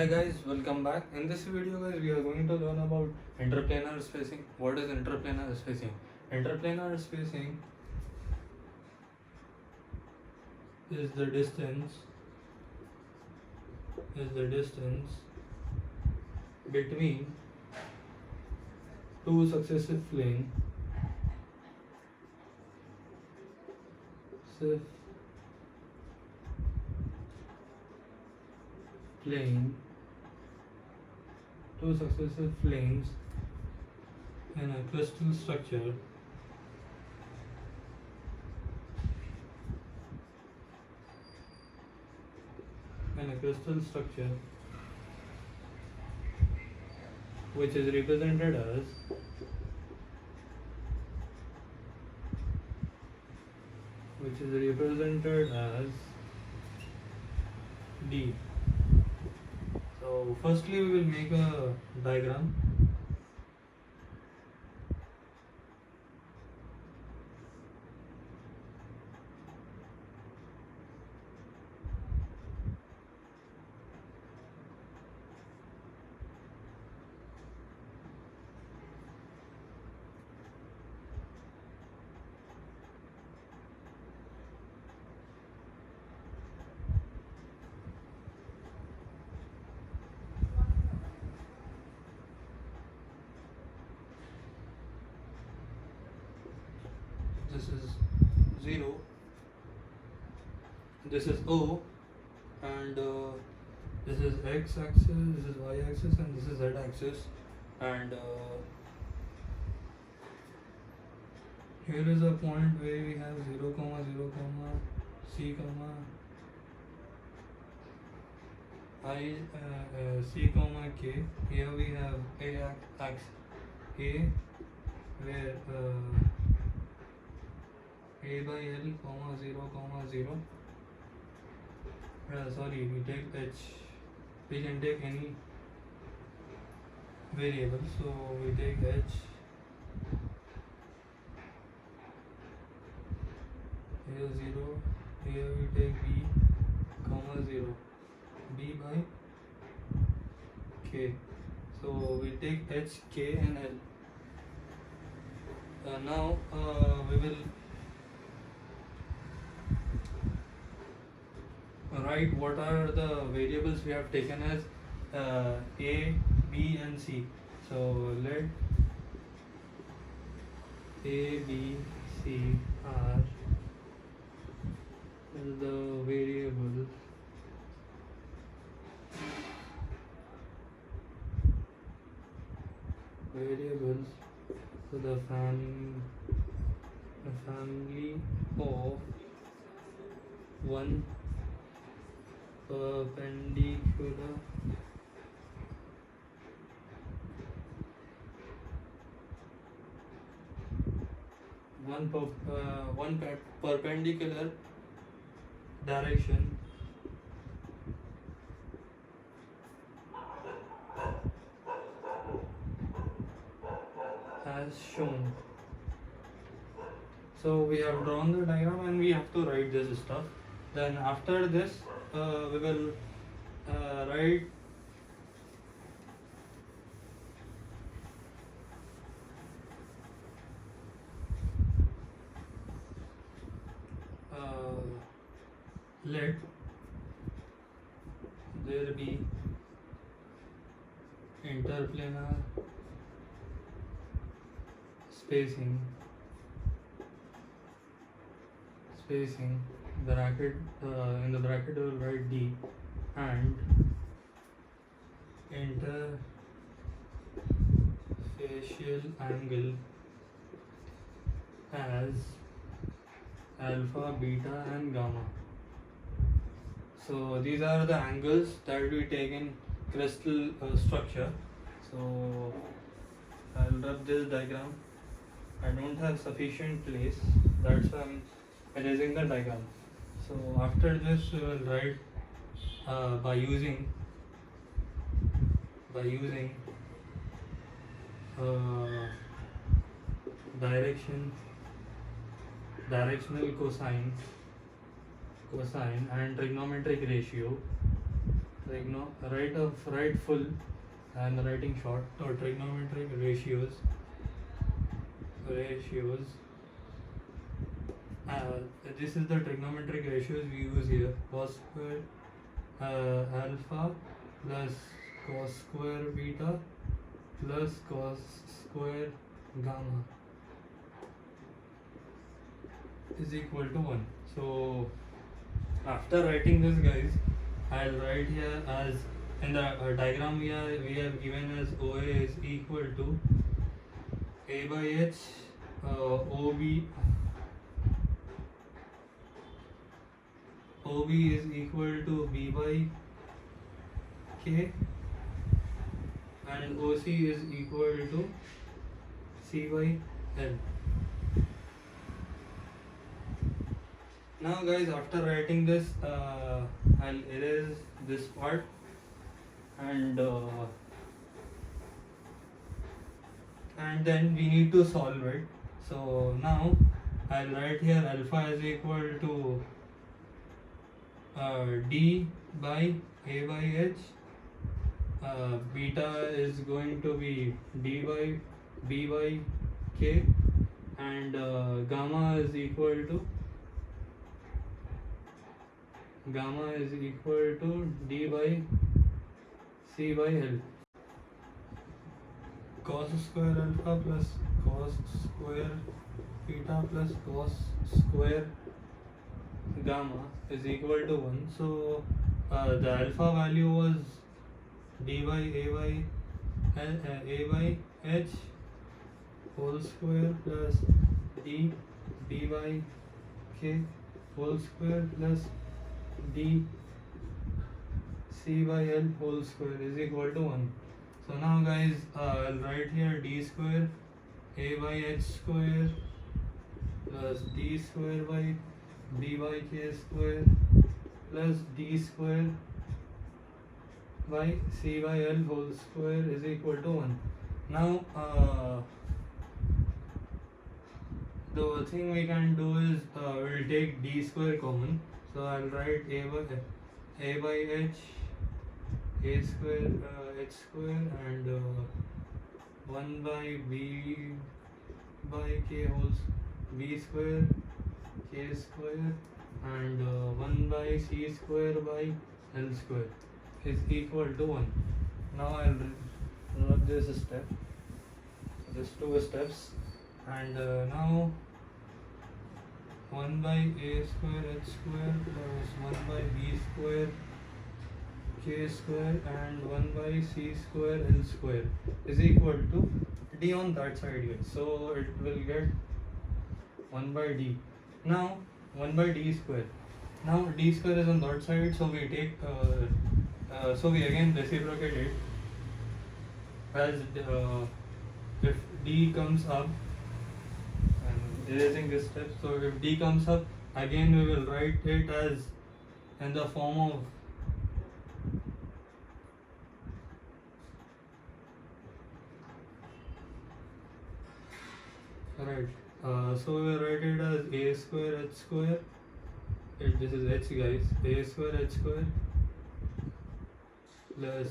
Hi guys, welcome back. In this video guys, we are going to learn about interplanar spacing. What is interplanar spacing? Interplanar spacing is the distance between two successive planes in a crystal structure which is represented as D. So firstly we will make a diagram. This is 0, this is O, and this is x axis, this is y axis, and this is z axis, and here is a point where we have 0, 0, C, I, C, K. Here we have A axis, A, where A by L, 0, 0. Sorry, we take H. We can take any variable, so we take H. Here 0, here we take B, 0, B by K. So we take H, K and L. Now we will write what are the variables we have taken as A, B and C. So let A, B, C are the variables to the family of one perpendicular perpendicular direction as shown. So we have drawn the diagram and we have to write this stuff. Then after this we will write let there be interplanar spacing bracket, in the bracket we will write D, and interfacial angle as alpha, beta and gamma. So these are the angles that we take in crystal structure. So I'll rub this diagram. I don't have sufficient place, that's why I'm erasing the diagram. So after this we will write by using directional cosine and trigonometric ratio write full and writing short, or trigonometric ratios. This is the trigonometric ratios we use here: cos square alpha plus cos square beta plus cos square gamma is equal to 1. So after writing this, guys, I'll write here as in the diagram we have given as OA is equal to A by H, OB is equal to B by K, and OC is equal to C by L. Now, guys, after writing this, I'll erase this part, and then we need to solve it. So now I'll write here alpha is equal to D by A by H, beta is going to be D by B by K, and gamma is equal to D by C by L. Cos square alpha plus cos square beta plus cos square gamma is equal to 1. So the alpha value was D by A by H whole square plus D by K whole square plus D C by L whole square is equal to 1. So now, guys, I'll write here D square A by H square plus D square by B by K square plus D square by C by L whole square is equal to 1. Now the thing we can do is we'll take D square common. So I'll write A by H A square H square, and 1 by B by K whole B square K square, and 1 by C square by L square is equal to 1. Now I'll rub this step, these two steps, and now 1 by A square H square plus 1 by B square K square and 1 by C square L square is equal to D on that side, guys. So it will get 1 by D. Now 1 by D square. Now D square is on that side, so we take so we again reciprocate it as if D comes up, and erasing this step. So if D comes up, again we will write it as in the form of so we will write it as A square H square. This is H, guys. A square H square plus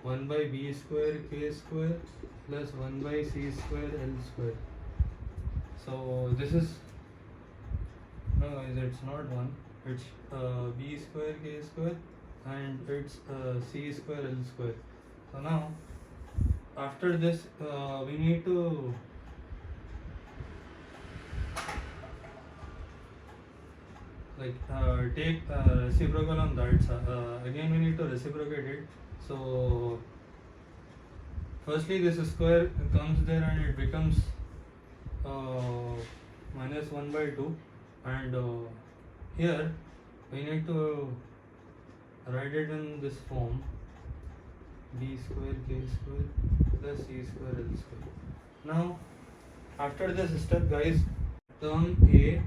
1 by B square K square plus 1 by C square L square. So this is, no guys, it's not 1, it's B square K square and it's C square L square. So now after this we need to take reciprocal on that side. Again we need to reciprocate it. So firstly this square comes there and it becomes minus 1 by 2, and here we need to write it in this form: B square K square plus C square L square. Now after this step, guys, term A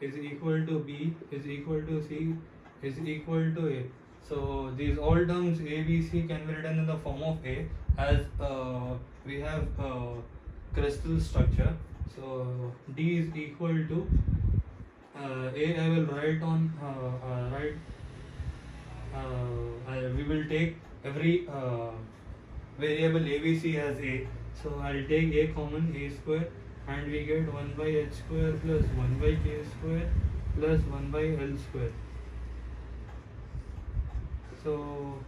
is equal to B is equal to C is equal to A. So these all terms A, B, C can be written in the form of A, as we have crystal structure. So D is equal to A. I will write on we will take every variable ABC as a. So I'll take a common, a square, and we get 1 by h square plus 1 by k square plus 1 by l square. So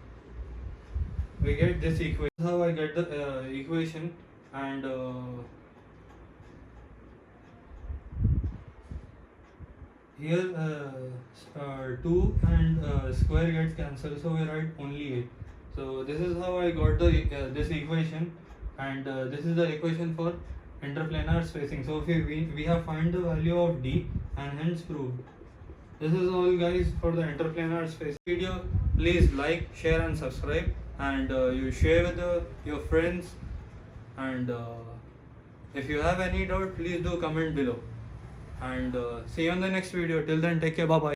we get this equation. This is how I get the equation, and here 2 and square gets cancelled, so we write only a. So this is how I got the this equation, and this is the equation for interplanar spacing. So if we have find the value of d and hence proved. This is all guys for the interplanar space video. Please like, share and subscribe, and you share with your friends, and if you have any doubt please do comment below, and see you on the next video. Till then, take care, bye bye.